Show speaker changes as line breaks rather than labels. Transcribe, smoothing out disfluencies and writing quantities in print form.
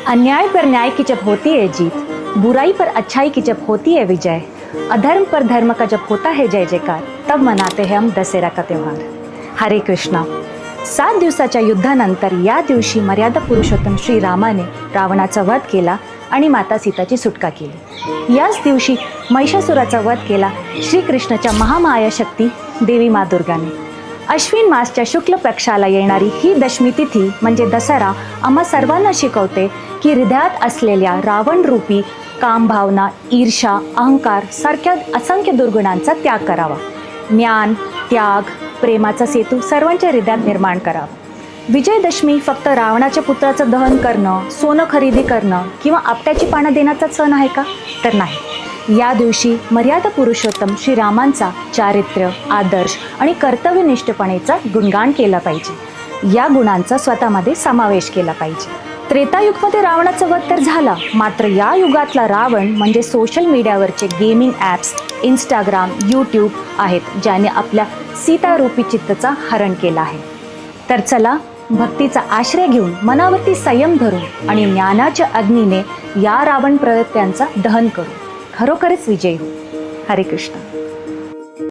अन्याय पर न्याय की जब होती है जीत, बुराई पर अच्छाई की जब होती है विजय, अधर्म पर धर्म का जब होता है जय जयकार, तब मनाते हैं हम दशहरा का त्यौहार। हरे कृष्णा। 7 दिवसाच्या युद्धानंतर या दिवशी मर्यादा पुरुषोत्तम श्रीरामाने रावणाचा वध केला आणि माता सीताची सुटका केली। याच दिवशी महिषासुराचा वध केला श्रीकृष्णाच्या महामाया शक्ती देवी माँ दुर्गाने। अश्विन मासच्या शुक्ल पक्षाला येणारी ही दशमी तिथी म्हणजे दसरा आम्हा सर्वांना शिकवते की हृदयात असलेल्या रावण रूपी काम, भावना, ईर्ष्या, अहंकार सारख्या असंख्य दुर्गुणांचा त्याग करावा। ज्ञान, त्याग, प्रेमाचा सेतू सर्वांच्या हृदयात निर्माण करावा। विजयदशमी फक्त रावणाच्या पुत्राचं दहन करणं, सोनं खरेदी करणं किंवा आपट्याची पानं देण्याचा सण आहे का? तर नाही। या दिवशी मर्यादा पुरुषोत्तम श्रीरामांचा चारित्र्य, आदर्श आणि कर्तव्यनिष्ठपणेचा गुणगान केला पाहिजे। या गुणांचा स्वतःमध्ये समावेश केला पाहिजे। त्रेतायुगमध्ये रावणाचा वध तर झाला, मात्र या युगातला रावण म्हणजे सोशल मीडियावरचे गेमिंग ॲप्स, इंस्टाग्राम, यूट्यूब आहेत, ज्याने आपल्या सीतारूपी चित्ताचा हरण केला आहे। तर चला भक्तीचा आश्रय घेऊन, मनावरती संयम धरून आणि ज्ञानाच्या अग्नीने या रावण प्रवृत्त्यांचा दहन करू, खरोखरच विजयी हो। हरे कृष्ण।